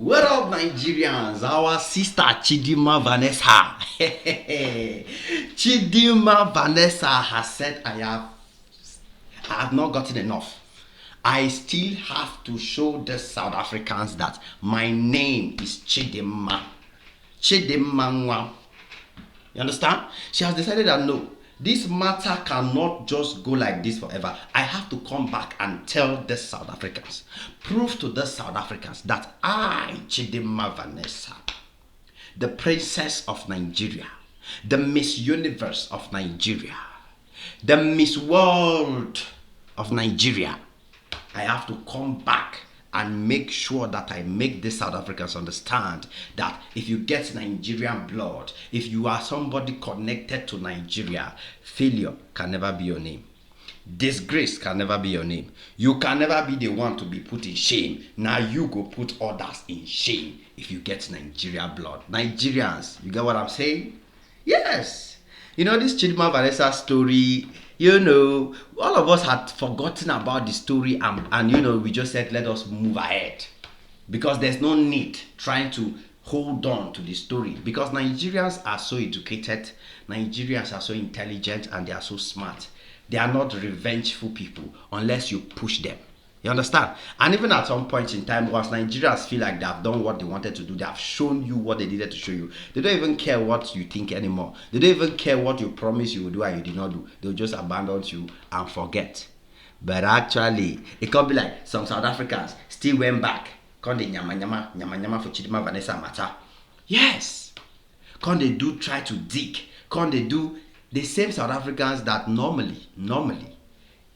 What up, Nigerians? Our sister Chidimma Vanessa. Chidimma Vanessa has said, I have not gotten enough. I still have to show the South Africans that my name is Chidimma. Chidimma. You understand? She has decided that no, this matter cannot just go like this forever. I have to come back and tell the South Africans, prove to the South Africans that I, Chidimma Vanessa, the princess of Nigeria, the Miss Universe of Nigeria, the Miss World of Nigeria, I have to come back and make sure that I make the South Africans understand that if you get Nigerian blood, if you are somebody connected to Nigeria, failure can never be your name. Disgrace can never be your name. You can never be the one to be put in shame. Now you go put others in shame if you get Nigeria blood. Nigerians, you get what I'm saying? Yes. You know this Chidimma Vanessa story, all of us had forgotten about the story and we just said, let us move ahead. Because there's no need trying to hold on to the story. Because Nigerians are so educated, Nigerians are so intelligent, and they are so smart. They are not revengeful people unless you push them. You understand? And even at some point in time, once Nigerians feel like they have done what they wanted to do, they have shown you what they needed to show you. They don't even care what you think anymore. They don't even care what you promised you would do and you did not do. They'll just abandon you and forget. But actually, it could be like some South Africans still went back. Can they nyama for Chidimma Vanessa matter? Yes. Can they try to dig? Can they do the same South Africans that normally,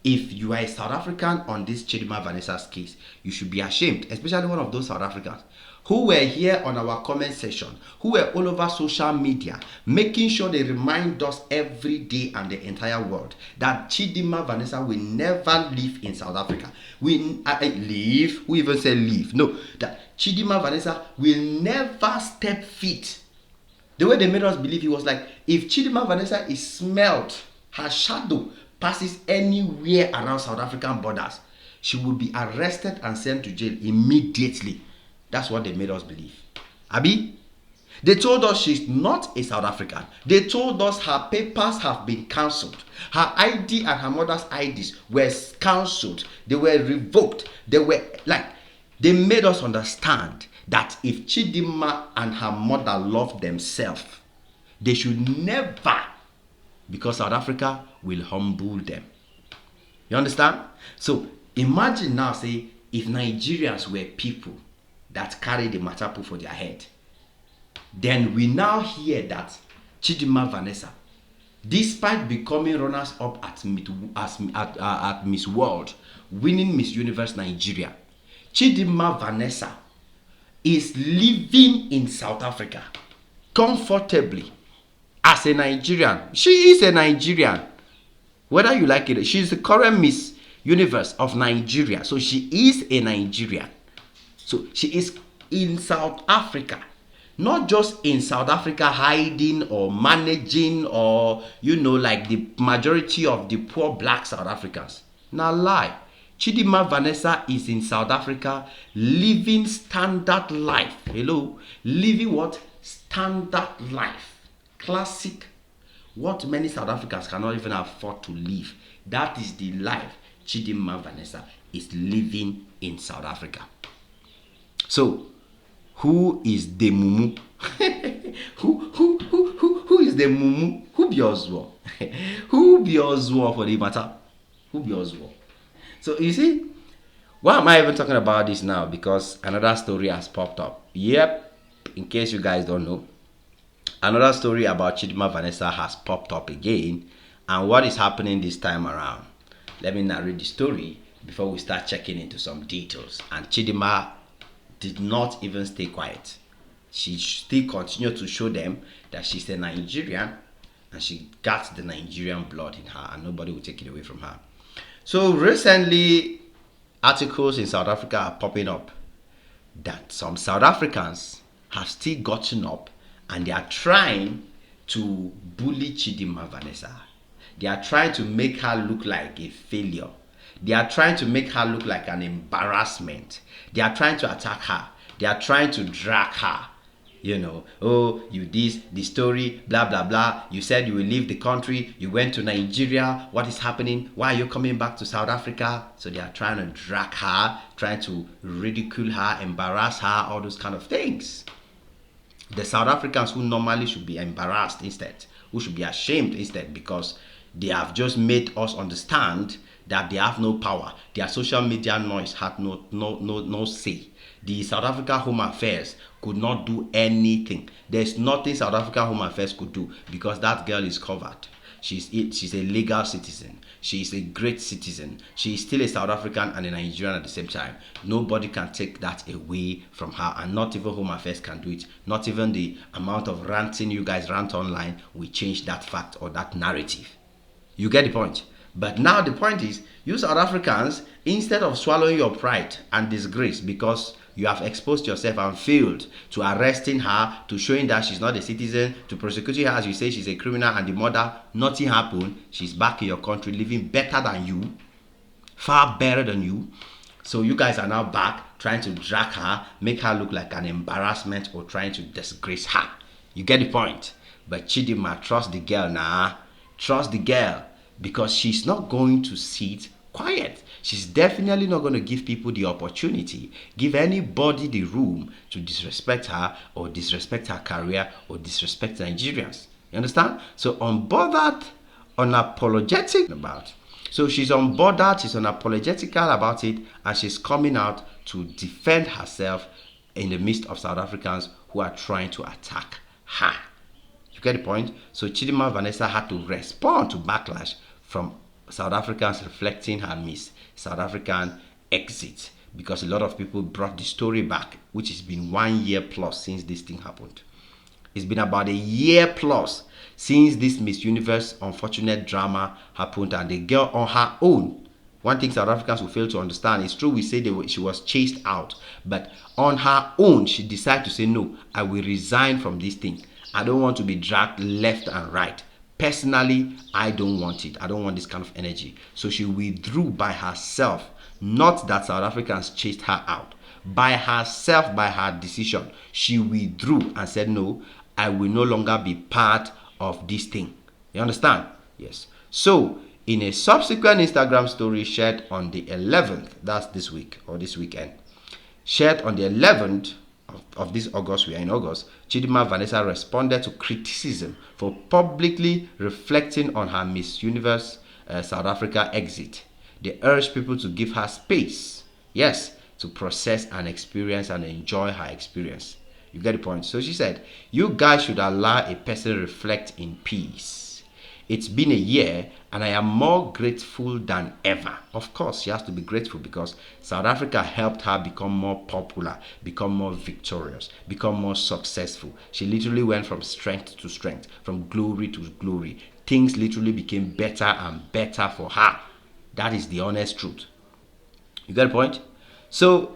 if you are a South African on this Chidimma Vanessa's case, you should be ashamed, especially one of those South Africans who were here on our comment section, who were all over social media, making sure they remind us every day and the entire world that Chidimma Vanessa will never live in South Africa. Live? Who even said live? No, that Chidimma Vanessa will never step feet. The way they made us believe, it was like, if Chidimma Vanessa is smelled, her shadow passes anywhere around South African borders, she will be arrested and sent to jail immediately. That's what they made us believe. Abi? They told us she's not a South African. They told us her papers have been cancelled. Her ID and her mother's IDs were cancelled. They were revoked. They made us understand that if Chidimma and her mother loved themselves, they should never, because South Africa will humble them. You understand? So imagine now, say, if Nigerians were people that carry the matapu for their head, then we now hear that Chidimma Vanessa, despite becoming runners-up at Miss World, winning Miss Universe Nigeria, Chidimma Vanessa is living in South Africa comfortably as a Nigerian. She is a Nigerian. Whether you like it, she's the current Miss Universe of Nigeria. So she is a Nigerian. So she is in South Africa. Not just in South Africa hiding or managing or, like the majority of the poor black South Africans. Now lie. Chidimma Vanessa is in South Africa living standard life. Hello? Living what? Standard life. Classic. What many South Africans cannot even afford to live. That is the life Chidimma Vanessa is living in South Africa. So, who is the mumu? who is the mumu? Who be Oswald? Who be Oswald for the matter? Who be Oswald? So you see, why am I even talking about this now? Because another story has popped up. Yep, in case you guys don't know, another story about Chidimma Vanessa has popped up again. And what is happening this time around? Let me narrate the story before we start checking into some details. And Chidimma did not even stay quiet. She still continued to show them that she's a Nigerian and she got the Nigerian blood in her and nobody will take it away from her. So recently, articles in South Africa are popping up that some South Africans have still gotten up and they are trying to bully Chidimma Vanessa. They are trying to make her look like a failure. They are trying to make her look like an embarrassment. They are trying to attack her. They are trying to drag her. You know, oh, you this, the story, blah, blah, blah. You said you will leave the country. You went to Nigeria. What is happening? Why are you coming back to South Africa? So they are trying to drag her, trying to ridicule her, embarrass her, all those kind of things. The South Africans who normally should be embarrassed instead, who should be ashamed instead, because they have just made us understand that they have no power. Their social media noise had no say. The South Africa Home Affairs could not do anything. There's nothing South Africa Home Affairs could do because that girl is covered. She's a legal citizen. She is a great citizen. She is still a South African and a Nigerian at the same time. Nobody can take that away from her, and not even Home Affairs can do it. Not even the amount of ranting you guys rant online will change that fact or that narrative. You get the point? But now the point is, you South Africans, instead of swallowing your pride and disgrace because you have exposed yourself and failed to arresting her, to showing that she's not a citizen, to prosecuting her as you say she's a criminal and the mother, nothing happened. She's back in your country living better than you, far better than you. So you guys are now back trying to drag her, make her look like an embarrassment, or trying to disgrace her. You get the point? But Chidima, trust the girl now. Trust the girl, because she's not going to sit quiet. She's definitely not going to give people the opportunity, give anybody the room to disrespect her or disrespect her career or disrespect Nigerians. You understand? So unbothered, unapologetic about. So she's unbothered, she's unapologetical about it, and she's coming out to defend herself in the midst of South Africans who are trying to attack her. You get the point? So Chidimma Vanessa had to respond to backlash from South Africans reflecting her Miss South African exit, because a lot of people brought the story back, which has been 1 year plus since this thing happened. It's been about a year plus since this Miss Universe unfortunate drama happened, and the girl on her own. One thing South Africans will fail to understand, it's true we say she was chased out, but on her own she decided to say, no, I will resign from this thing. I don't want to be dragged left and right. Personally, I don't want it. I don't want this kind of energy. So she withdrew by herself. Not that South Africans chased her out. By herself, by her decision, she withdrew and said, no, I will no longer be part of this thing. You understand? Yes. So, in a subsequent Instagram story shared on the 11th, that's this week or this weekend, shared on the 11th of this August, we are in August, Chidimma Vanessa responded to criticism for publicly reflecting on her Miss Universe South Africa exit. They urged people to give her space, yes, to process and experience and enjoy her experience. You get the point? So she said, you guys should allow a person reflect in peace. It's been a year and I am more grateful than ever. Of course, she has to be grateful because South Africa helped her become more popular, become more victorious, become more successful. She literally went from strength to strength, from glory to glory. Things literally became better and better for her. That is the honest truth. You get the point? So,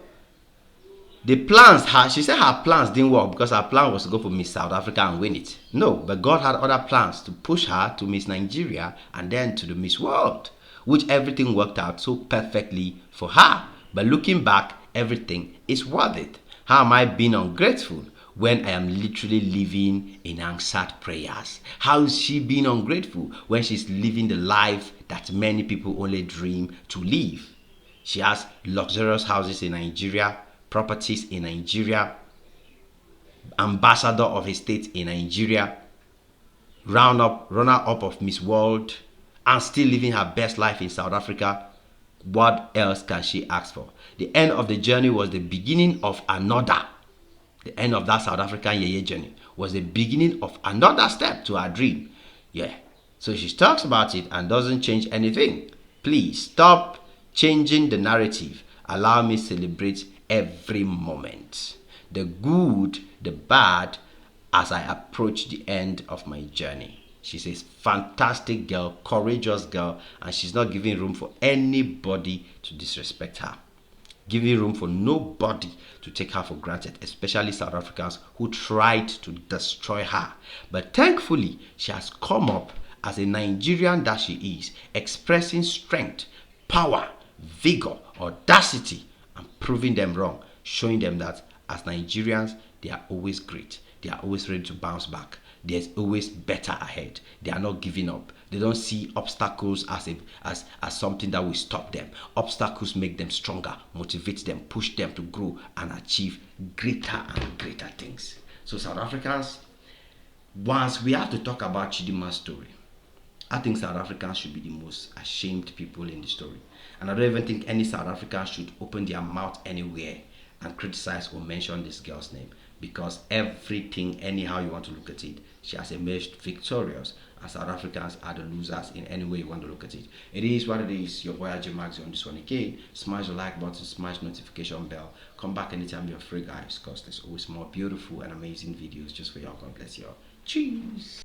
the plans, she said her plans didn't work because her plan was to go for Miss South Africa and win it. No, but God had other plans to push her to Miss Nigeria and then to the Miss World, which everything worked out so perfectly for her. But looking back, everything is worth it. How am I being ungrateful when I am literally living in answered prayers? How is she being ungrateful when she's living the life that many people only dream to live? She has luxurious houses in Nigeria, properties in Nigeria, ambassador of a state in Nigeria, runner-up of Miss World, and still living her best life in South Africa. What else can she ask for? The end of the journey was the beginning of another. The end of that South African yeye journey was the beginning of another step to her dream. Yeah. So she talks about it and doesn't change anything. Please stop changing the narrative. Allow me to celebrate every moment, the good, the bad, as I approach the end of my journey. She's a fantastic girl, courageous girl, and she's not giving room for anybody to disrespect her, giving room for nobody to take her for granted, especially South Africans who tried to destroy her. But thankfully, she has come up as a Nigerian that she is, expressing strength, power, vigor, audacity, and proving them wrong, showing them that as Nigerians, they are always great. They are always ready to bounce back. There's always better ahead. They are not giving up. They don't see obstacles as something that will stop them. Obstacles make them stronger, motivate them, push them to grow and achieve greater and greater things. So South Africans, once we have to talk about Chidima's story, I think South Africans should be the most ashamed people in the story. And I don't even think any South African should open their mouth anywhere and criticize or mention this girl's name, because everything, anyhow you want to look at it, she has emerged victorious, and South Africans are the losers in any way you want to look at it. It is what it is. Your boy AJ Max on this one again. Smash the like button, smash the notification bell. Come back anytime you're free, guys, because there's always more beautiful and amazing videos just for y'all. God bless y'all. Cheers.